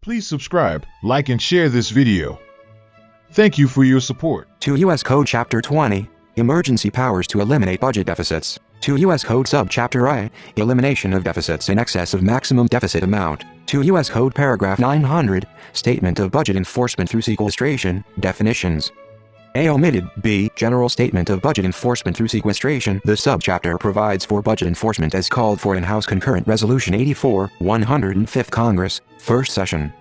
Please subscribe, like and share this video. Thank you for your support. To U.S. Code Chapter 20, Emergency Powers to Eliminate Budget Deficits. To U.S. Code Subchapter I, Elimination of Deficits in Excess of Maximum Deficit Amount. To U.S. Code Paragraph 900, Statement of Budget Enforcement through Sequestration, Definitions. A. Omitted. B. General Statement of Budget Enforcement through Sequestration. The subchapter provides for budget enforcement as called for in House Concurrent Resolution 84, 105th Congress, First Session.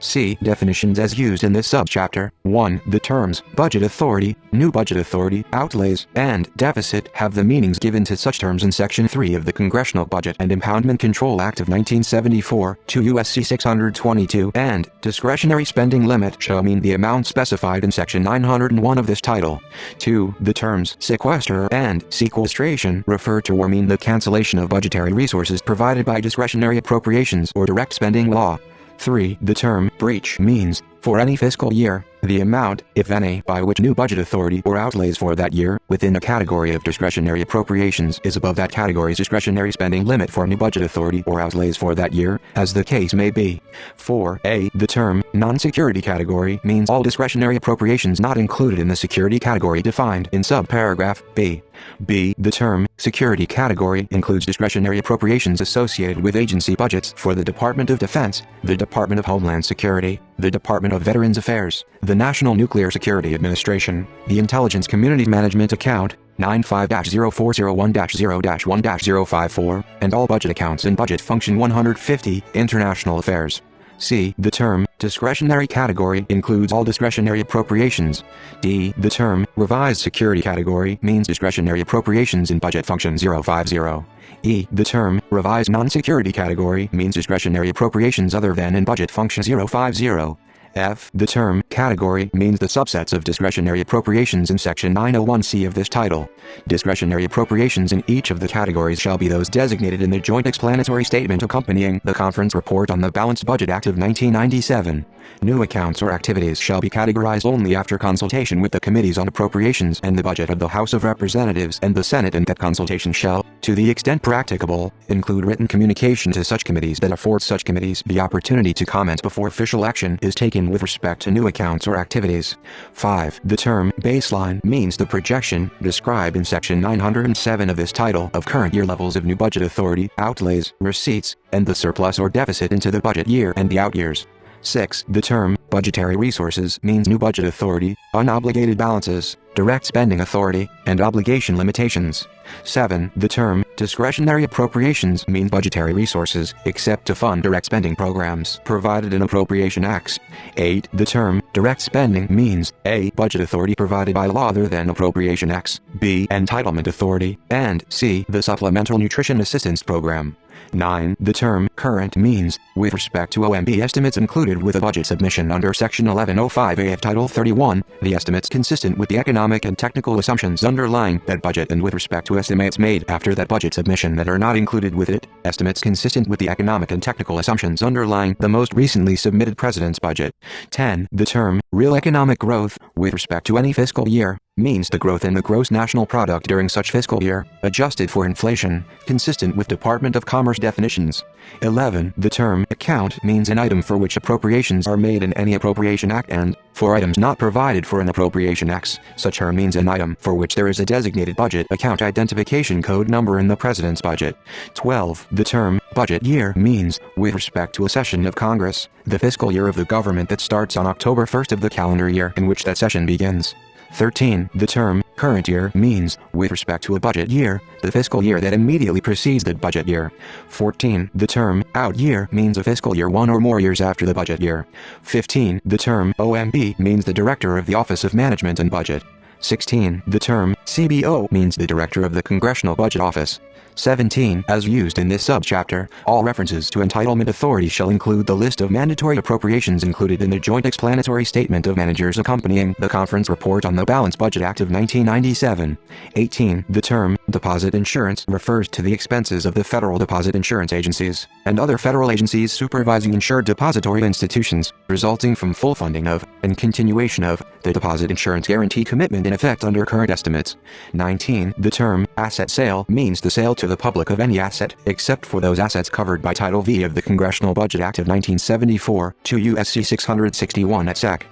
C. Definitions as used in this subchapter. 1. The terms budget authority, new budget authority, outlays, and deficit have the meanings given to such terms in Section 3 of the Congressional Budget and Impoundment Control Act of 1974, 2 U.S.C. 622, and discretionary spending limit shall mean the amount specified in Section 901 of this title. 2. The terms sequester and sequestration refer to or mean the cancellation of budgetary resources provided by discretionary appropriations or direct spending law. 3. The term breach means, for any fiscal year, the amount, if any, by which new budget authority or outlays for that year, within a category of discretionary appropriations is above that category's discretionary spending limit for new budget authority or outlays for that year, as the case may be. 4. A. The term non-security category means all discretionary appropriations not included in the security category defined in subparagraph B. B. The term security category includes discretionary appropriations associated with agency budgets for the Department of Defense, the Department of Homeland Security, the Department of Veterans Affairs, the National Nuclear Security Administration, the Intelligence Community Management Account, 95-0401-0-1-054, and all budget accounts in Budget Function 150, International Affairs. C. The term discretionary category includes all discretionary appropriations. D. The term revised security category means discretionary appropriations in Budget Function 050. E. The term revised non-security category means discretionary appropriations other than in Budget Function 050. F. The term category means the subsets of discretionary appropriations in Section 901C of this title. Discretionary appropriations in each of the categories shall be those designated in the joint explanatory statement accompanying the Conference Report on the Balanced Budget Act of 1997. New accounts or activities shall be categorized only after consultation with the Committees on Appropriations and the Budget of the House of Representatives and the Senate, and that consultation shall, to the extent practicable, include written communication to such committees that affords such committees the opportunity to comment before official action is taken with respect to new accounts or activities. 5. The term baseline means the projection, described in Section 907 of this title, of current year levels of new budget authority, outlays, receipts, and the surplus or deficit into the budget year and the out years. 6. The term budgetary resources means new budget authority, unobligated balances, direct spending authority, and obligation limitations. 7. The term discretionary appropriations means budgetary resources, except to fund direct spending programs provided in Appropriation Acts. 8. The term direct spending means A. Budget authority provided by law other than Appropriation Acts, B. Entitlement authority, and C. The Supplemental Nutrition Assistance Program. 9. The term current means, with respect to OMB estimates included with a budget submission under Section 1105A of Title 31, the estimates consistent with the economic and technical assumptions underlying that budget, and with respect to estimates made after that budget submission that are not included with it, estimates consistent with the economic and technical assumptions underlying the most recently submitted President's budget. 10. The term real economic growth, with respect to any fiscal year, means the growth in the gross national product during such fiscal year, adjusted for inflation, consistent with Department of Commerce definitions. 11. The term account means an item for which appropriations are made in any appropriation act, and, for items not provided for in appropriation acts, such term means an item for which there is a designated budget account identification code number in the President's budget. 12. The term budget year means, with respect to a session of Congress, the fiscal year of the government that starts on October 1st of the calendar year in which that session begins. 13. The term current year means, with respect to a budget year, the fiscal year that immediately precedes the budget year. 14. The term out year means a fiscal year one or more years after the budget year. 15. The term OMB means the Director of the Office of Management and Budget. 16. The term CBO means the Director of the Congressional Budget Office. 17. As used in this subchapter, all references to entitlement authority shall include the list of mandatory appropriations included in the joint explanatory statement of managers accompanying the Conference Report on the Balanced Budget Act of 1997. 18. The term deposit insurance refers to the expenses of the federal deposit insurance agencies and other federal agencies supervising insured depository institutions, resulting from full funding of and continuation of the deposit insurance guarantee commitment in effect under current estimates. 19. The term asset sale means the sale sale to the public of any asset, except for those assets covered by Title V of the Congressional Budget Act of 1974, 2 U.S.C. 661 et seq.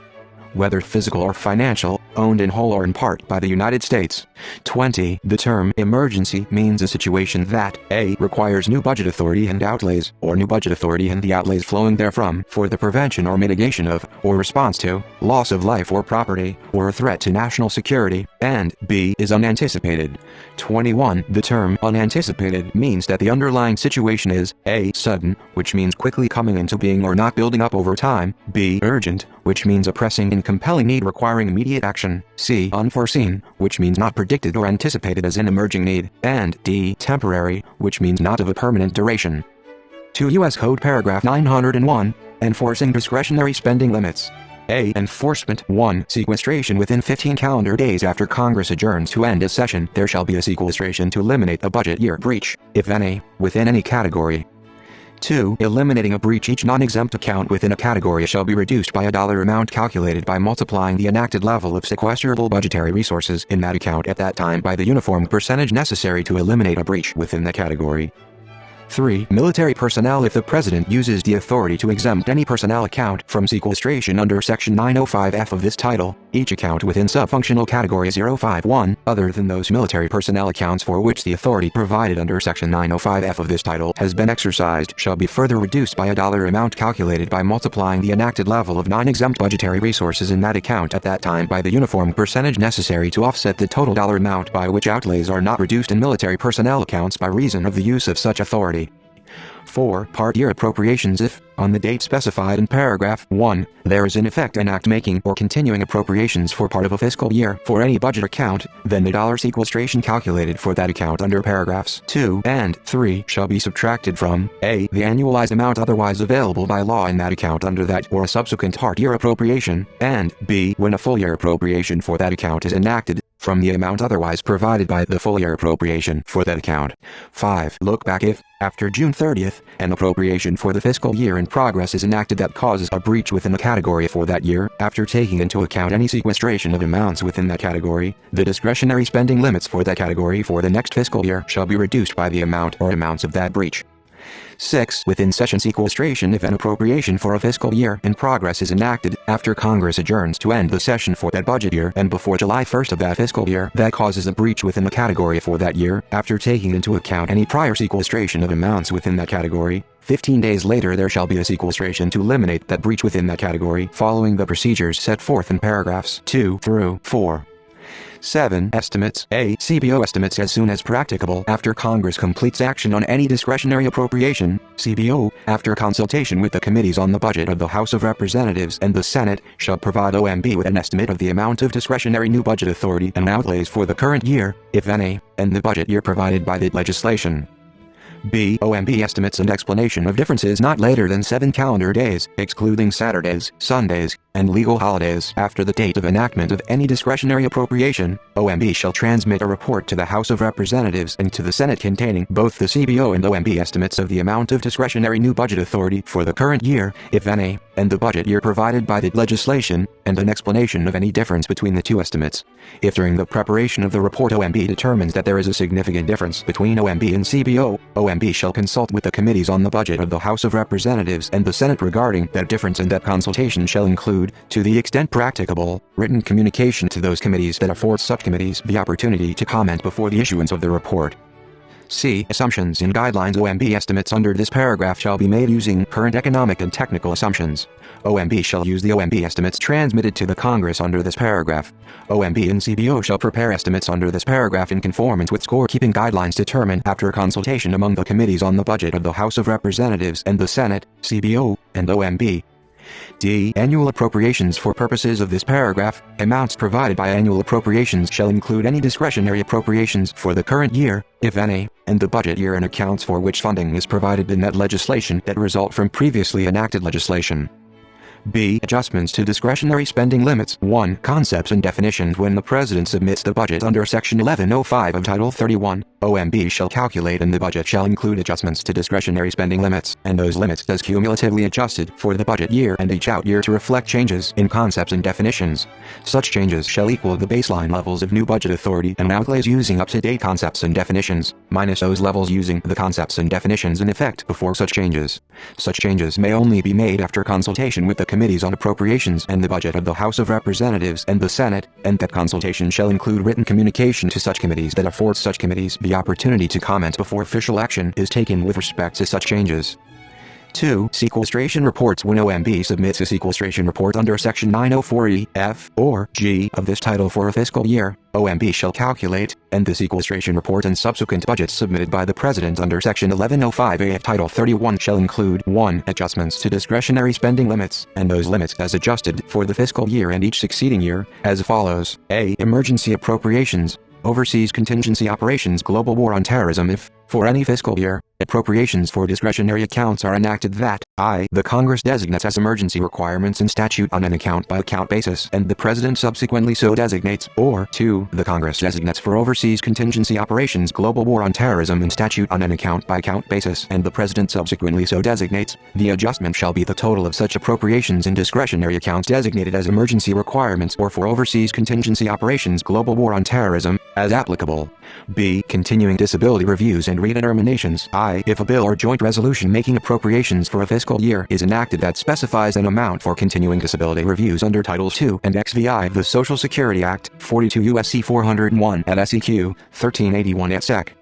Whether physical or financial, owned in whole or in part by the United States. 20. The term emergency means a situation that a. requires new budget authority and outlays, or new budget authority and the outlays flowing therefrom for the prevention or mitigation of, or response to, loss of life or property, or a threat to national security, and b. is unanticipated. 21. The term unanticipated means that the underlying situation is a. sudden, which means quickly coming into being or not building up over time, b. urgent, which means a pressing and compelling need requiring immediate action, c. unforeseen, which means not predicted or anticipated as an emerging need, and d. temporary, which means not of a permanent duration. 2 U.S. Code Paragraph 901, Enforcing Discretionary Spending Limits. A. Enforcement. 1. Sequestration. Within 15 calendar days after Congress adjourns to end a session, there shall be a sequestration to eliminate a budget year breach, if any, within any category. 2. Eliminating a breach. Each non-exempt account within a category shall be reduced by a dollar amount calculated by multiplying the enacted level of sequesterable budgetary resources in that account at that time by the uniform percentage necessary to eliminate a breach within the category. 3. Military personnel. If the President uses the authority to exempt any personnel account from sequestration under Section 905F of this title, each account within subfunctional category 051, other than those military personnel accounts for which the authority provided under Section 905F of this title has been exercised, shall be further reduced by a dollar amount calculated by multiplying the enacted level of non-exempt budgetary resources in that account at that time by the uniform percentage necessary to offset the total dollar amount by which outlays are not reduced in military personnel accounts by reason of the use of such authority. 4. Part year appropriations. If, on the date specified in paragraph 1, there is in effect an act making or continuing appropriations for part of a fiscal year for any budget account, then the dollar sequestration calculated for that account under paragraphs 2 and 3 shall be subtracted from a. the annualized amount otherwise available by law in that account under that or a subsequent part year appropriation, and b. when a full year appropriation for that account is enacted, from the amount otherwise provided by the full year appropriation for that account. 5. Look back. If, after June 30th, an appropriation for the fiscal year in progress is enacted that causes a breach within the category for that year, after taking into account any sequestration of amounts within that category, the discretionary spending limits for that category for the next fiscal year shall be reduced by the amount or amounts of that breach. 6. Within session sequestration. If an appropriation for a fiscal year in progress is enacted, after Congress adjourns to end the session for that budget year and before July 1st of that fiscal year that causes a breach within the category for that year, after taking into account any prior sequestration of amounts within that category, 15 days later there shall be a sequestration to eliminate that breach within that category following the procedures set forth in paragraphs 2 through 4. 7. Estimates. A. CBO estimates as soon as practicable after Congress completes action on any discretionary appropriation. CBO, after consultation with the committees on the budget of the House of Representatives and the Senate, shall provide OMB with an estimate of the amount of discretionary new budget authority and outlays for the current year, if any, and the budget year provided by the legislation. B. OMB estimates and explanation of differences not later than 7 calendar days, excluding Saturdays, Sundays, and legal holidays after the date of enactment of any discretionary appropriation. OMB shall transmit a report to the House of Representatives and to the Senate containing both the CBO and OMB estimates of the amount of discretionary new budget authority for the current year, if any, and the budget year provided by the legislation, and an explanation of any difference between the two estimates. If during the preparation of the report OMB determines that there is a significant difference between OMB and CBO, OMB shall consult with the committees on the budget of the House of Representatives and the Senate regarding that difference, and that consultation shall include, to the extent practicable, written communication to those committees that affords such committees the opportunity to comment before the issuance of the report. C. Assumptions and guidelines. OMB estimates under this paragraph shall be made using current economic and technical assumptions. OMB shall use the OMB estimates transmitted to the Congress under this paragraph. OMB and CBO shall prepare estimates under this paragraph in conformance with scorekeeping guidelines determined after consultation among the committees on the budget of the House of Representatives and the Senate, CBO, and OMB. D. Annual appropriations. For purposes of this paragraph, amounts provided by annual appropriations shall include any discretionary appropriations for the current year, if any, and the budget year and accounts for which funding is provided in that legislation that result from previously enacted legislation. B. Adjustments to discretionary spending limits. 1. Concepts and definitions. When the President submits the budget under Section 1105 of Title 31, OMB shall calculate and the budget shall include adjustments to discretionary spending limits, and those limits as cumulatively adjusted for the budget year and each out year to reflect changes in concepts and definitions. Such changes shall equal the baseline levels of new budget authority and outlays using up-to-date concepts and definitions, minus those levels using the concepts and definitions in effect before such changes. Such changes may only be made after consultation with the Committees on Appropriations and the Budget of the House of Representatives and the Senate, and that consultation shall include written communication to such committees that affords such committees the opportunity to comment before official action is taken with respect to such changes. 2. Sequestration reports. When OMB submits a sequestration report under Section 904E, F, or G of this title for a fiscal year, OMB shall calculate, and the sequestration report and subsequent budgets submitted by the President under Section 1105A of Title 31 shall include 1. Adjustments to discretionary spending limits, and those limits as adjusted for the fiscal year and each succeeding year, as follows. A. Emergency appropriations. Overseas contingency operations. Global war on terrorism. If, for any fiscal year, appropriations for discretionary accounts are enacted that, I. The Congress designates as emergency requirements in statute on an account-by-account basis and the President subsequently so designates, or 2. The Congress designates for overseas contingency operations global war on terrorism in statute on an account-by-account basis and the President subsequently so designates, the adjustment shall be the total of such appropriations in discretionary accounts designated as emergency requirements or for overseas contingency operations global war on terrorism, as applicable. B. Continuing disability reviews and redeterminations. I. If a bill or joint resolution making appropriations for a fiscal year is enacted that specifies an amount for continuing disability reviews under Titles 2 and XVI of the Social Security Act, 42 U.S.C. 401 at SEQ, 1381 et sec.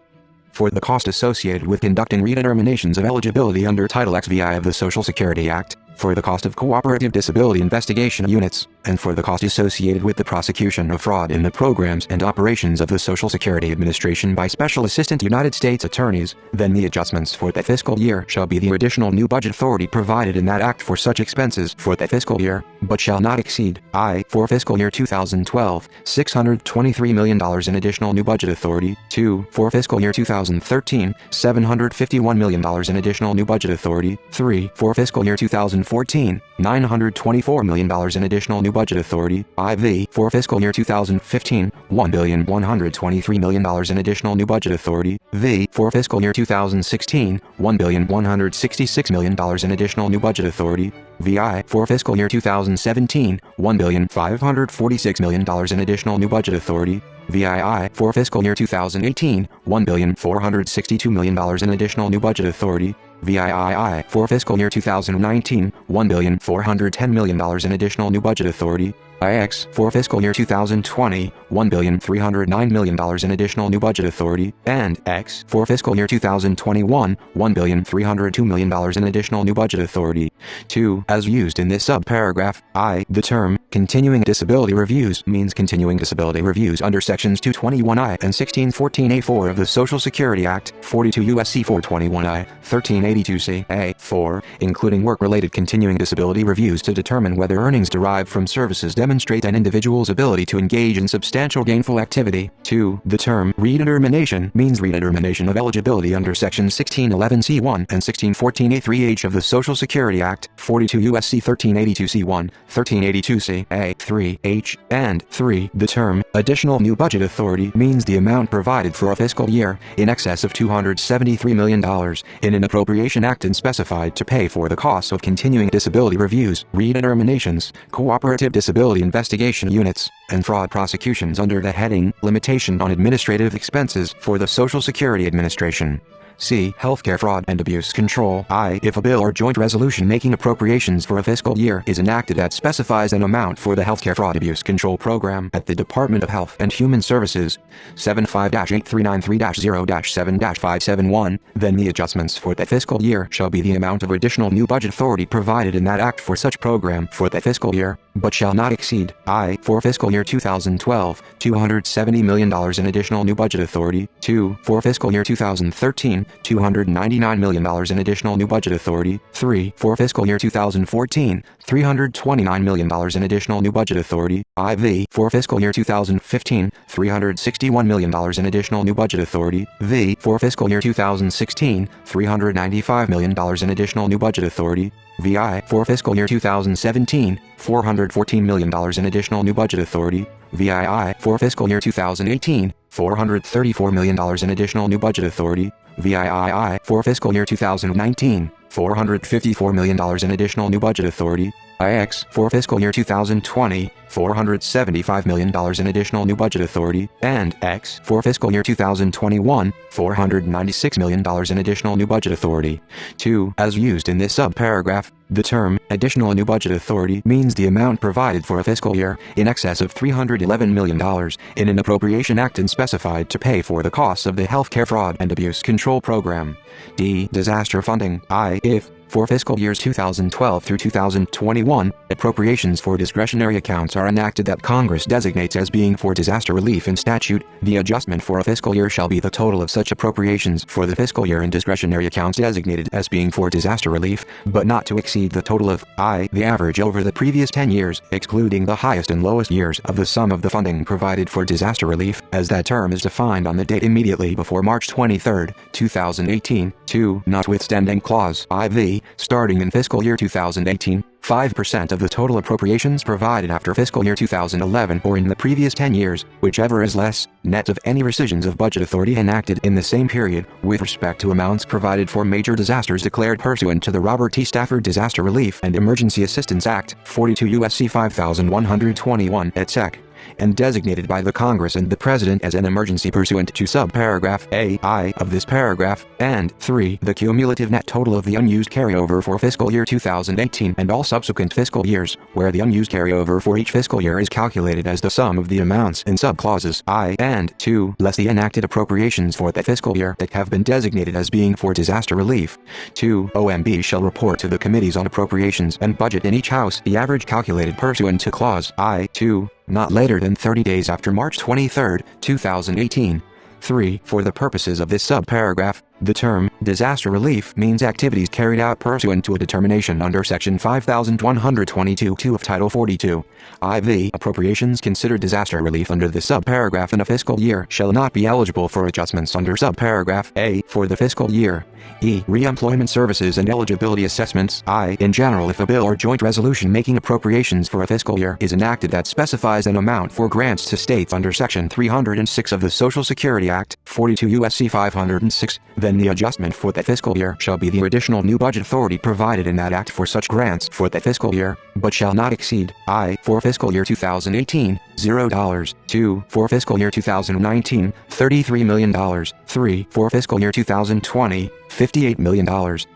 For the cost associated with conducting redeterminations of eligibility under Title XVI of the Social Security Act, for the cost of cooperative disability investigation units, and for the cost associated with the prosecution of fraud in the programs and operations of the Social Security Administration by Special Assistant United States Attorneys, then the adjustments for that fiscal year shall be the additional new budget authority provided in that act for such expenses for that fiscal year, but shall not exceed, I. For fiscal year 2012, $623 million in additional new budget authority, 2. For fiscal year 2013, $751 million in additional new budget authority, 3. For fiscal year 2014, $924 million in additional new budget authority, IV. For fiscal year 2015, $1,123 million in additional new budget authority, V. For fiscal year 2016, $1,166 million in additional new budget authority, VI. For fiscal year 2017, $1,546 million in additional new budget authority, VII. For fiscal year 2018, $1,462 million in additional new budget authority, VIII. For fiscal year 2019, $1,410 million in additional new budget authority, IX. For fiscal year 2020, $1,309 million in additional new budget authority, and X. For fiscal year 2021, $1,302 million in additional new budget authority. 2. As used in this subparagraph, I. The term, continuing disability reviews means continuing disability reviews under Sections 221I and 1614A4 of the Social Security Act, 42 U.S.C. 421I, 1382C, A4, including work-related continuing disability reviews to determine whether earnings derived from services demonstrate an individual's ability to engage in substantial gainful activity. 2. The term redetermination means redetermination of eligibility under Section 1611C1 and 1614A3H of the Social Security Act, 42 U.S.C. 1382C1, 1382C, A3H, and 3. The term additional new budget authority means the amount provided for a fiscal year in excess of $273 million in an appropriation act and specified to pay for the costs of continuing disability reviews, redeterminations, cooperative disability investigation units, and fraud prosecutions under the heading Limitation on Administrative Expenses for the Social Security Administration. C. Healthcare fraud and abuse control. I. If a bill or joint resolution making appropriations for a fiscal year is enacted that specifies an amount for the healthcare fraud abuse control program at the Department of Health and Human Services, 75-8393-0-7-571, then the adjustments for that fiscal year shall be the amount of additional new budget authority provided in that act for such program for that fiscal year, but shall not exceed, I. For fiscal year 2012, $270 million in additional new budget authority, 2. For fiscal year 2013, $299 million in additional new budget authority. 3. For fiscal year 2014, $329 million in additional new budget authority. IV. For fiscal year 2015, $361 million in additional new budget authority. V. For fiscal year 2016, $395 million in additional new budget authority. VI. For fiscal year 2017, $414 million in additional new budget authority. VII. For fiscal year 2018, $434 million in additional new budget authority. VIII. For fiscal year 2019, $454 million in additional new budget authority. IX. For fiscal year 2020, $475 million in additional new budget authority. And X. For fiscal year 2021, $496 million in additional new budget authority. 2. As used in this subparagraph, the term additional new budget authority means the amount provided for a fiscal year in excess of $311 million in an appropriation act and specified to pay for the costs of the Healthcare Fraud and Abuse Control Program. D. Disaster funding. I. If, for fiscal years 2012 through 2021, appropriations for discretionary accounts are enacted that Congress designates as being for disaster relief in statute, the adjustment for a fiscal year shall be the total of such appropriations for the fiscal year in discretionary accounts designated as being for disaster relief, but not to exceed the total of I. The average over the previous 10 years, excluding the highest and lowest years of the sum of the funding provided for disaster relief, as that term is defined on the date immediately before March 23, 2018. 2. Notwithstanding clause IV, starting in fiscal year 2018, 5% of the total appropriations provided after fiscal year 2011 or in the previous 10 years, whichever is less, net of any rescissions of budget authority enacted in the same period, with respect to amounts provided for major disasters declared pursuant to the Robert T. Stafford Disaster Relief and Emergency Assistance Act, 42 U.S.C. 5121 et seq., and designated by the Congress and the President as an emergency pursuant to subparagraph A.I. of this paragraph, and 3. The cumulative net total of the unused carryover for fiscal year 2018 and all subsequent fiscal years, where the unused carryover for each fiscal year is calculated as the sum of the amounts in subclauses I and 2 less the enacted appropriations for that fiscal year that have been designated as being for disaster relief. 2. OMB shall report to the Committees on Appropriations and Budget in each House the average calculated pursuant to clause I-2, not later than 30 days after March 23, 2018. 3. For the purposes of this subparagraph, the term disaster relief means activities carried out pursuant to a determination under Section 5122(2) of Title 42. IV. Appropriations considered disaster relief under this subparagraph in a fiscal year shall not be eligible for adjustments under subparagraph A for the fiscal year. E. Reemployment services and eligibility assessments. I. In general, if a bill or joint resolution making appropriations for a fiscal year is enacted that specifies an amount for grants to states under Section 306 of the Social Security Act, 42 U.S.C. 506, then the adjustment for that fiscal year shall be the additional new budget authority provided in that act for such grants for that fiscal year, but shall not exceed I. For fiscal year 2018, $0. 2. For fiscal year 2019, $33 million. 3. For fiscal year 2020, $58 million,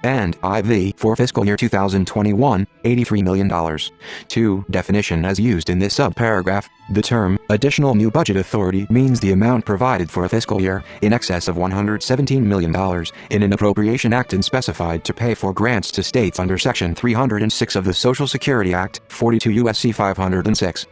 and IV for fiscal year 2021, $83 million. 2. Definition as used in this subparagraph. The term additional new budget authority means the amount provided for a fiscal year in excess of $117 million in an appropriation act and specified to pay for grants to states under Section 306 of the Social Security Act, 42 U.S.C. 506.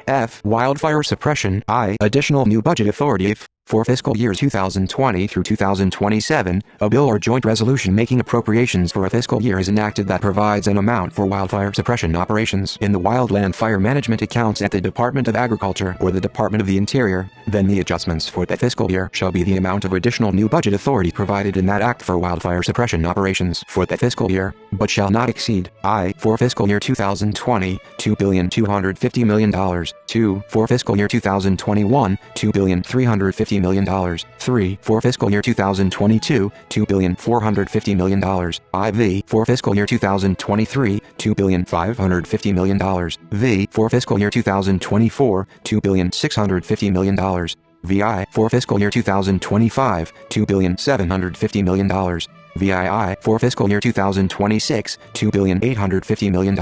F. Wildfire suppression. I. Additional new budget authority if, for fiscal years 2020 through 2027, a bill or joint resolution making appropriations for a fiscal year is enacted that provides an amount for wildfire suppression operations in the wildland fire management accounts at the Department of Agriculture or the Department of the Interior, then the adjustments for that fiscal year shall be the amount of additional new budget authority provided in that act for wildfire suppression operations for that fiscal year, but shall not exceed I. For fiscal year 2020, $2,250 million. 2. For fiscal year 2021, $2,350 million. 3. For fiscal year 2022, $2,450 million. IV. For fiscal year 2023, $2,550 million. V. For fiscal year 2024, $2,650 million. VI. For fiscal year 2025, $2,750 million. VII for fiscal year 2026, $2,850 million,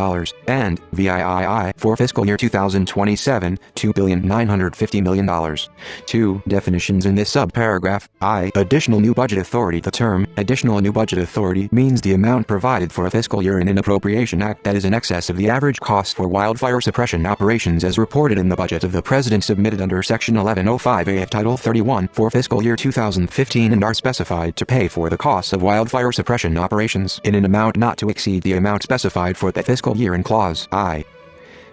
and VII for fiscal year 2027, $2,950 million. 2. Definitions in this subparagraph. I. Additional new budget authority. The term additional new budget authority means the amount provided for a fiscal year in an appropriation act that is in excess of the average cost for wildfire suppression operations as reported in the budget of the President submitted under Section 1105A of Title 31 for fiscal year 2015 and are specified to pay for the costs of wildfire suppression operations in an amount not to exceed the amount specified for the fiscal year in Clause I.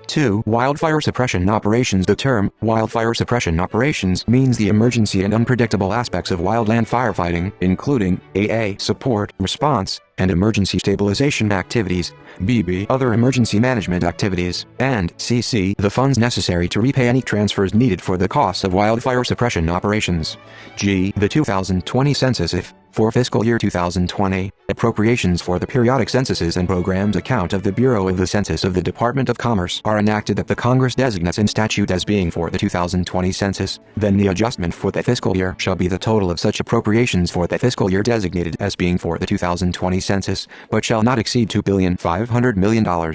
2. Wildfire suppression operations. The term wildfire suppression operations means the emergency and unpredictable aspects of wildland firefighting, including AA support, response, and emergency stabilization activities, BB other emergency management activities, and CC the funds necessary to repay any transfers needed for the costs of wildfire suppression operations. G. The 2020 census. If, for fiscal year 2020, appropriations for the periodic censuses and programs account of the Bureau of the Census of the Department of Commerce are enacted that the Congress designates in statute as being for the 2020 census, then the adjustment for the fiscal year shall be the total of such appropriations for the fiscal year designated as being for the 2020 census, but shall not exceed $2,500 million.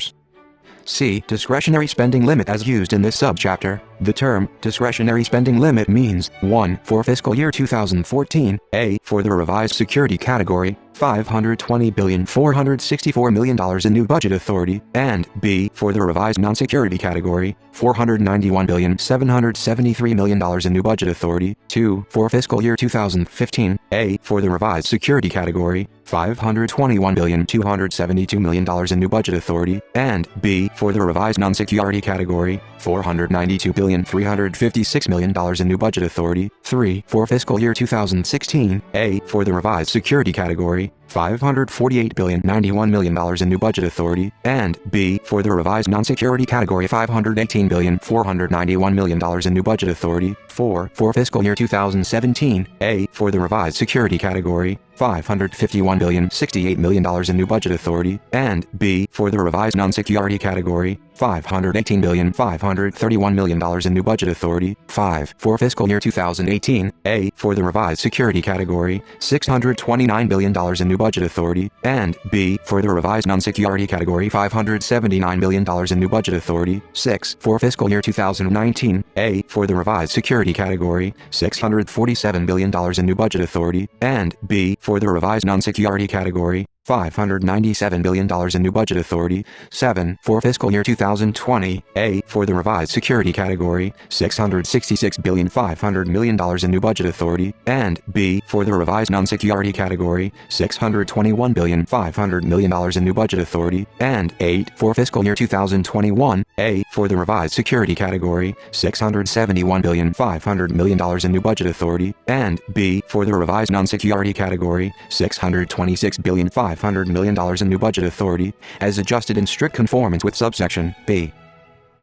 C. Discretionary spending limit as used in this subchapter. The term discretionary spending limit means 1. For fiscal year 2014, A. For the revised security category, $520,464 million in new budget authority, and B. For the revised non-security category, $491,773 million in new budget authority. 2. For fiscal year 2015, A. For the revised security category, $521,272 million in new budget authority, and B. For the revised non-security category, $492,356 million in new budget authority. 3. For fiscal year 2016, A. For the revised security category, $548,091 million in new budget authority, and B. For the revised non-security category, $518,491 million in new budget authority. 4. For fiscal year 2017, A. For the revised security category, $551,068 million in new budget authority, and B. For the revised non-security category, $518,531 million in new budget authority. 5. For fiscal year 2018, A. For the revised security category, $629 billion in new budget authority, and B. For the revised non-security category, $579 million in new budget authority. 6. For fiscal year 2019, A. For the revised security category, $647 billion in new budget authority, and B. For the revised non-security category, $597 billion in new budget authority. 7. For fiscal year 2020, A. For the revised security category, $666,500 million in new budget authority, and B. For the revised non-security category, $621,500 million in new budget authority, and 8. For fiscal year 2021, A. For the revised security category, $671,500 million in new budget authority, and B. For the revised non-security category, $626,500 million in new budget authority, as adjusted in strict conformance with subsection B.